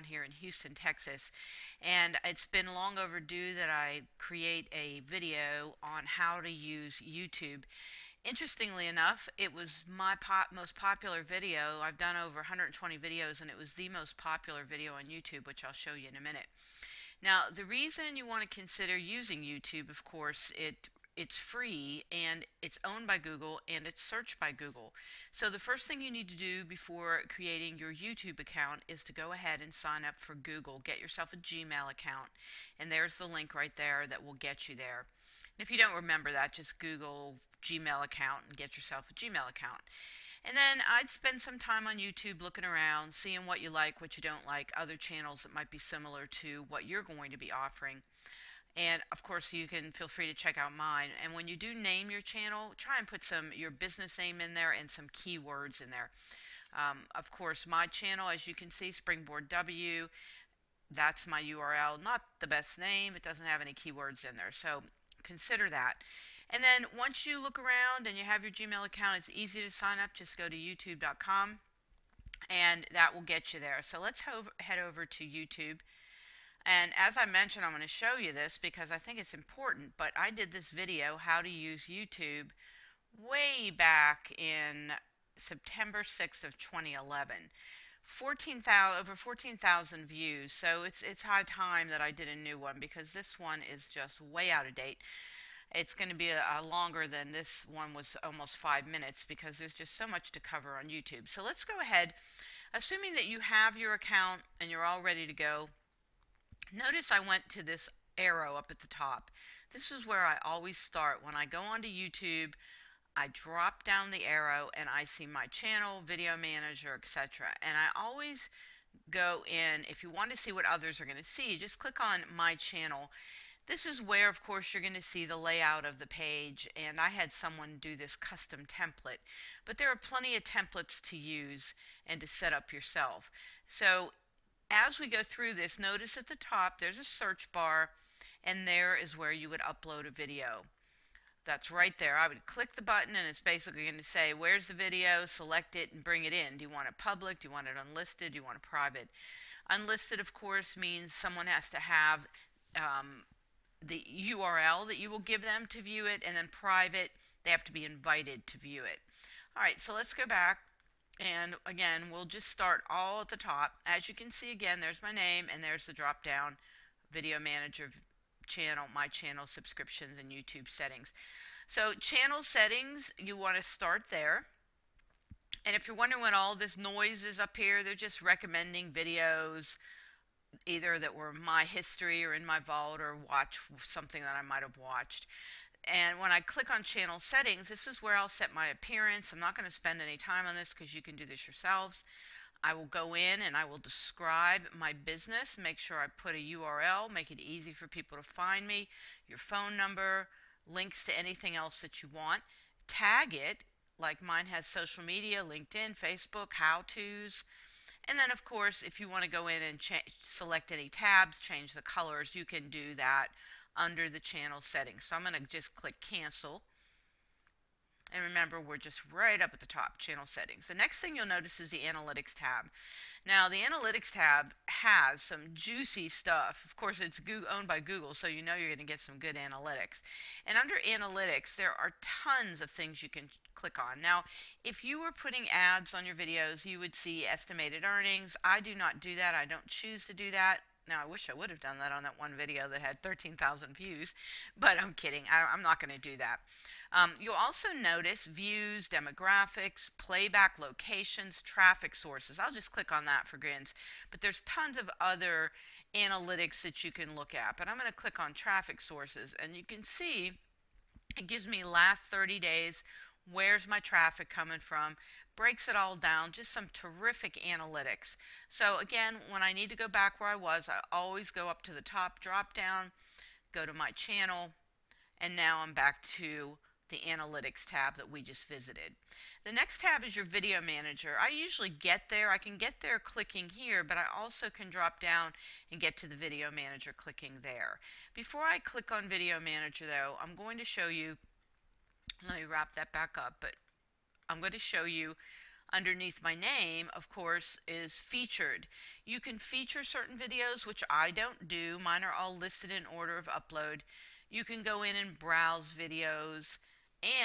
here in Houston, Texas, and it's been long overdue that I create a video on how to use YouTube. Interestingly enough, it was my most popular video. I've done over 120 videos, and it was the most popular video on YouTube, which I'll show you in a minute. Now, the reason you want to consider using YouTube, of course, it's free and it's owned by Google and it's searched by Google. So the first thing you need to do before creating your YouTube account is to go ahead and sign up for Google. Get yourself a Gmail account, and there's the link right there that will get you there. And if you don't remember that, just Google Gmail account and get yourself a Gmail account. And then I'd spend some time on YouTube looking around, seeing what you like, what you don't like, other channels that might be similar to what you're going to be offering. And of course, you can feel free to check out mine. And when you do name your channel, try and put your business name in there and some keywords in there. Of course, my channel, as you can see, Springboard W, that's my URL. Not the best name. It doesn't have any keywords in there. So consider that. And then once you look around and you have your Gmail account, it's easy to sign up. Just go to youtube.com and that will get you there. So let's head over to YouTube. And as I mentioned, I'm going to show you this because I think it's important, but I did this video, how to use YouTube, way back in September 6th of 2011. Over 14,000 views, so it's high time that I did a new one because this one is just way out of date. It's going to be a longer than this one was, almost 5 minutes, because there's just so much to cover on YouTube. So let's go ahead, assuming that you have your account and you're all ready to go. Notice I went to this arrow up at the top. This is where I always start. When I go onto YouTube, I drop down the arrow and I see my channel, video manager, etc. And I always go in, if you want to see what others are going to see, just click on my channel. This is where, of course, you're going to see the layout of the page, and I had someone do this custom template. But there are plenty of templates to use and to set up yourself. So as we go through this, notice at the top there's a search bar, and there is where you would upload a video. That's right there. I would click the button and it's basically going to say, where's the video? Select it and bring it in. Do you want it public? Do you want it unlisted? Do you want it private? Unlisted, of course, means someone has to have the URL that you will give them to view it, and then private, they have to be invited to view it. Alright, so let's go back. And again, we'll just start all at the top. As you can see, again, there's my name and there's the drop down video manager, channel, my channel, subscriptions, and YouTube settings. So channel settings, you want to start there. And if you're wondering what all this noise is up here, they're just recommending videos either that were my history or in my vault, or watch something that I might have watched. And when I click on channel settings, this is where I'll set my appearance. I'm not going to spend any time on this because you can do this yourselves. I will go in and I will describe my business, make sure I put a URL, make it easy for people to find me, your phone number, links to anything else that you want. Tag it, like mine has social media, LinkedIn, Facebook, how-tos. And then, of course, if you want to go in and select any tabs, change the colors, you can do that under the channel settings. So I'm going to just click cancel. And remember, we're just right up at the top, channel settings. The next thing you'll notice is the analytics tab. Now, the analytics tab has some juicy stuff. Of course, it's owned by Google, so you know you're going to get some good analytics. And under analytics, there are tons of things you can click on. Now, if you were putting ads on your videos, you would see estimated earnings. I do not do that. I don't choose to do that. Now, I wish I would have done that on that one video that had 13,000 views, but I'm kidding. I'm not going to do that. You'll also notice views, demographics, playback locations, traffic sources. I'll just click on that for grins, but there's tons of other analytics that you can look at. But I'm going to click on traffic sources, and you can see it gives me last 30 days. Where's my traffic coming from? Breaks it all down. Just some terrific analytics. So again, when I need to go back where I was, I always go up to the top, drop down, go to my channel, and now I'm back to the analytics tab that we just visited. The next tab is your video manager. I usually get there. I can get there clicking here, but I also can drop down and get to the video manager clicking there. Before I click on video manager, though, I'm going to show you, let me wrap that back up, but I'm going to show you Underneath my name, of course, is featured. You can feature certain videos, which I don't do. Mine are all listed in order of upload. You can go in and browse videos.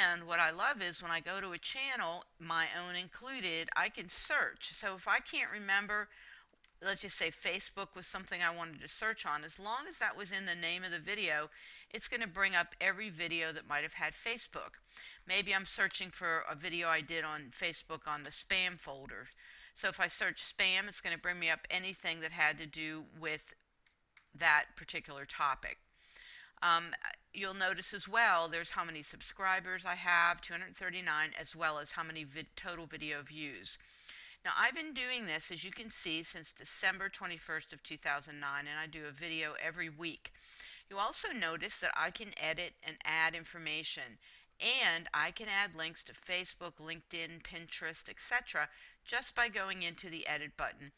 And what I love is when I go to a channel, my own included, I can search. So if I can't remember, let's just say Facebook was something I wanted to search on, as long as that was in the name of the video, it's going to bring up every video that might have had Facebook. Maybe I'm searching for a video I did on Facebook on the spam folder. So if I search spam, it's going to bring me up anything that had to do with that particular topic. You'll notice as well there's how many subscribers I have, 239, as well as how many total video views. Now I've been doing this, as you can see, since December 21st of 2009, and I do a video every week. You'll also notice that I can edit and add information, and I can add links to Facebook, LinkedIn, Pinterest, etc. just by going into the edit button,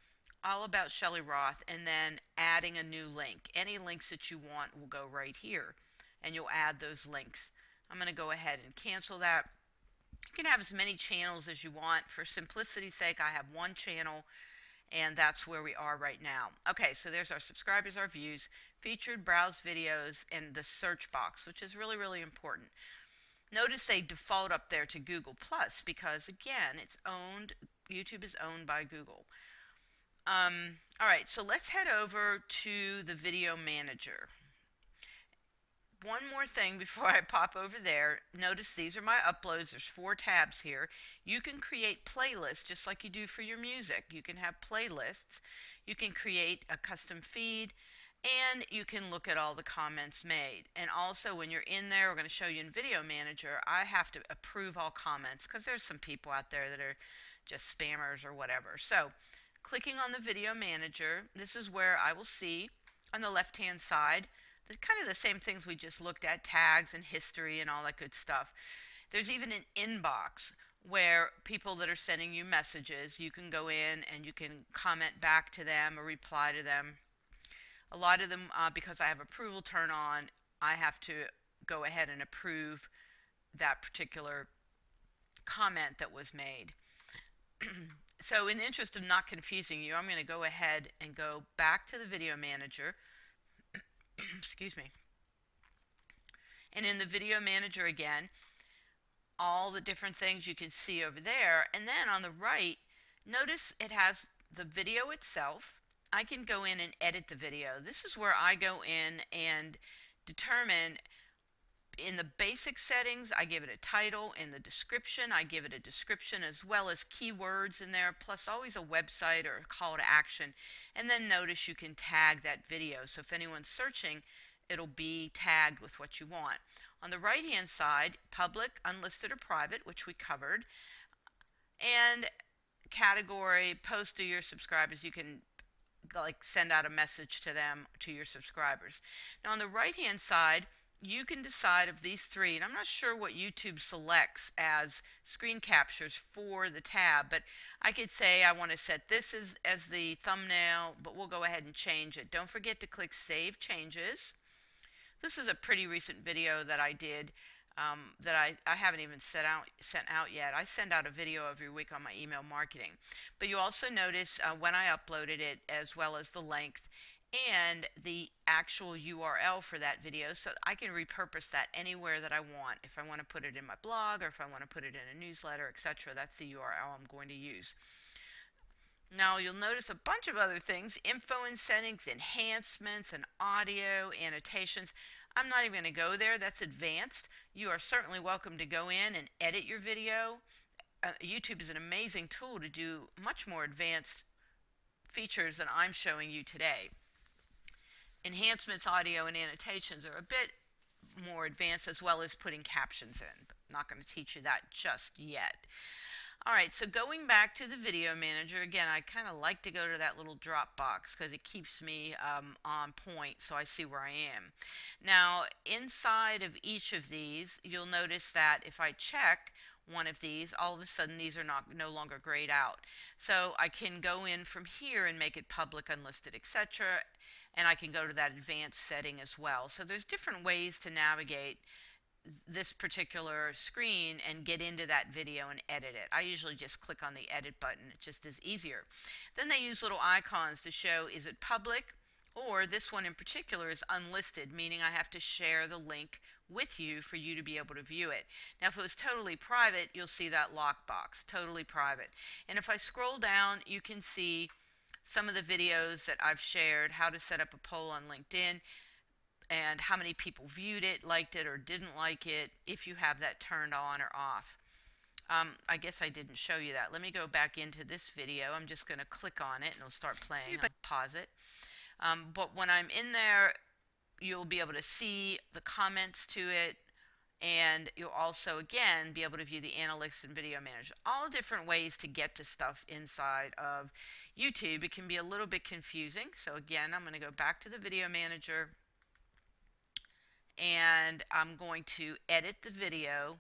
all about Shelley Roth, and then adding a new link. Any links that you want will go right here, and you'll add those links. I'm going to go ahead and cancel that. You can have as many channels as you want. For simplicity's sake, I have one channel, and that's where we are right now. Okay, so there's our subscribers, our views, featured, browse videos, and the search box, which is really, really important. Notice they default up there to Google Plus because, again, it's owned, YouTube is owned by Google. All right, so let's head over to the Video Manager. One more thing before I pop over there. Notice these are my uploads. There's 4 tabs here. You can create playlists just like you do for your music. You can have playlists. You can create a custom feed, and you can look at all the comments made. And also when you're in there, we're going to show you in Video Manager, I have to approve all comments because there's some people out there that are just spammers or whatever. So clicking on the Video Manager, this is where I will see on the left hand side kind of the same things we just looked at, tags and history and all that good stuff. There's even an inbox where people that are sending you messages, you can go in and you can comment back to them or reply to them. A lot of them, because I have approval turn on, I have to go ahead and approve that particular comment that was made. So in the interest of not confusing you, I'm going to go ahead and go back to the Video Manager. Excuse me. And in the Video Manager again, all the different things you can see over there. And then on the right, notice it has the video itself. I can go in and edit the video. This is where I go in and determine, in the basic settings, I give it a title. In the description, I give it a description as well as keywords in there, plus always a website or a call to action. And then notice you can tag that video. So if anyone's searching, it'll be tagged with what you want. On the right hand side, public, unlisted, or private, which we covered. And category, post to your subscribers. You can like send out a message to them, to your subscribers. Now on the right hand side, you can decide of these 3, and I'm not sure what YouTube selects as screen captures for the tab, but I could say I want to set this as the thumbnail, but we'll go ahead and change it. Don't forget to click Save Changes. This is a pretty recent video that I did that I haven't even sent out yet. I send out a video every week on my email marketing. But you also notice when I uploaded it, as well as the length and the actual URL for that video, so I can repurpose that anywhere that I want. If I want to put it in my blog or if I want to put it in a newsletter, etc., that's the URL I'm going to use. Now you'll notice a bunch of other things: info and settings, enhancements, and audio, annotations. I'm not even going to go there. That's advanced. You are certainly welcome to go in and edit your video. YouTube is an amazing tool to do much more advanced features than I'm showing you today. Enhancements, audio, and annotations are a bit more advanced, as well as putting captions in. But I'm not going to teach you that just yet. Alright, so going back to the Video Manager, again, I kind of like to go to that little drop box because it keeps me on point so I see where I am. Now, inside of each of these, you'll notice that if I check one of these, all of a sudden these are no longer grayed out. So I can go in from here and make it public, unlisted, etc., and I can go to that advanced setting as well. So there's different ways to navigate this particular screen and get into that video and edit it. I usually just click on the edit button. It just is easier. Then they use little icons to show, is it public, or this one in particular is unlisted, meaning I have to share the link with you for you to be able to view it. Now if it was totally private, you'll see that lockbox, totally private. And if I scroll down, you can see some of the videos that I've shared, how to set up a poll on LinkedIn, and how many people viewed it, liked it, or didn't like it, if you have that turned on or off. I guess I didn't show you that. Let me go back into this video. I'm just going to click on it and it'll start playing. I'll pause it. But when I'm in there, you'll be able to see the comments to it, and you'll also, again, be able to view the analytics and video manager. All different ways to get to stuff inside of YouTube. It can be a little bit confusing. So again, I'm going to go back to the video manager, and I'm going to edit the video.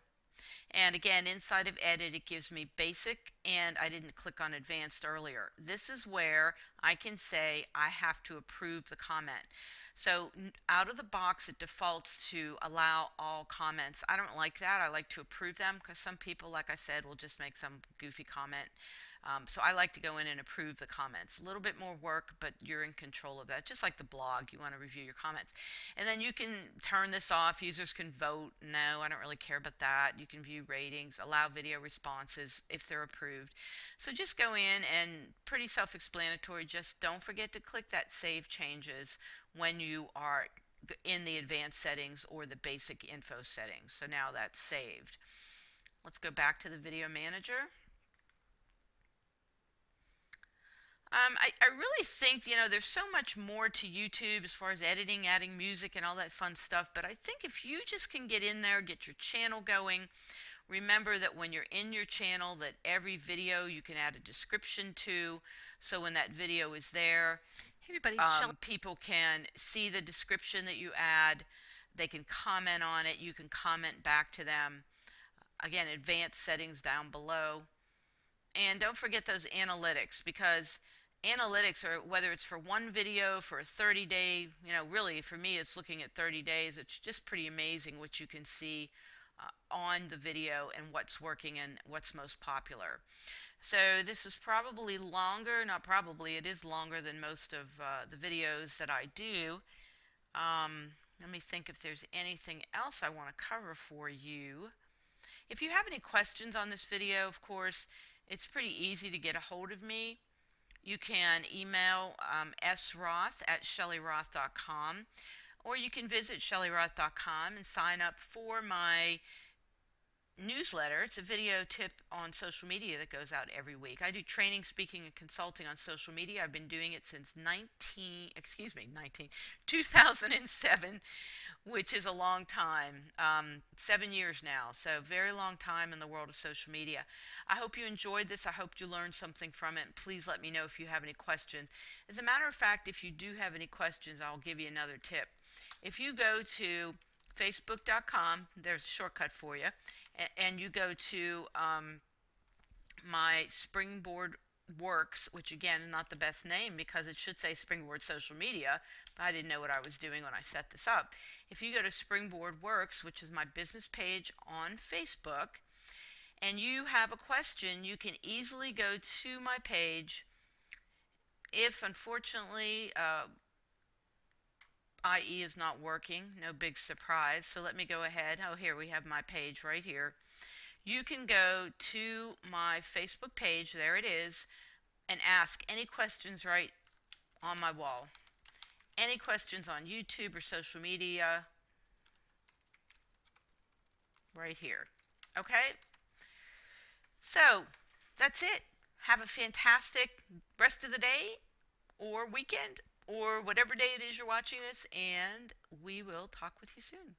And again, inside of edit, it gives me basic, and I didn't click on advanced earlier. This is where I can say I have to approve the comment. So out of the box, it defaults to allow all comments. I don't like that. I like to approve them because some people, like I said, will just make some goofy comment. So I like to go in and approve the comments. A little bit more work, but you're in control of that. Just like the blog, you want to review your comments. And then you can turn this off. Users can vote. No, I don't really care about that. You can view ratings, allow video responses if they're approved. So just go in, and pretty self-explanatory. Just don't forget to click that Save Changes when you are in the advanced settings or the basic info settings. So now that's saved. Let's go back to the video manager. I really think, there's so much more to YouTube as far as editing, adding music, and all that fun stuff. But I think if you just can get in there, get your channel going, remember that when you're in your channel, that every video you can add a description to. So when that video is there, hey everybody, people can see the description that you add. They can comment on it. You can comment back to them. Again, advanced settings down below. And don't forget those analytics, because analytics are, whether it's for one video, for a 30-day, really for me it's looking at 30 days. It's just pretty amazing what you can see on the video and what's working and what's most popular. So this is probably longer, not probably, it is longer than most of the videos that I do. Let me think if there's anything else I want to cover for you. If you have any questions on this video, of course, it's pretty easy to get a hold of me. You can email sroth@shellyroth.com, or you can visit shellyroth.com and sign up for my newsletter. It's a video tip on social media that goes out every week. I do training, speaking, and consulting on social media. I've been doing it since 2007, which is a long time, 7 years now. So very long time in the world of social media. I hope you enjoyed this. I hope you learned something from it. Please let me know if you have any questions. As a matter of fact, if you do have any questions, I'll give you another tip. If you go to facebook.com, there's a shortcut for you, and you go to my Springboard Works, which again is not the best name because it should say Springboard Social Media, but I didn't know what I was doing when I set this up. If you go to Springboard Works, which is my business page on Facebook, and you have a question, you can easily go to my page. If unfortunately IE is not working, no big surprise, so let me go ahead. Oh, here we have my page right here. You can go to my Facebook page, there it is, and ask any questions right on my wall. Any questions on YouTube or social media, right here. Okay? So, that's it. Have a fantastic rest of the day or weekend, or whatever day it is you're watching this, and we will talk with you soon.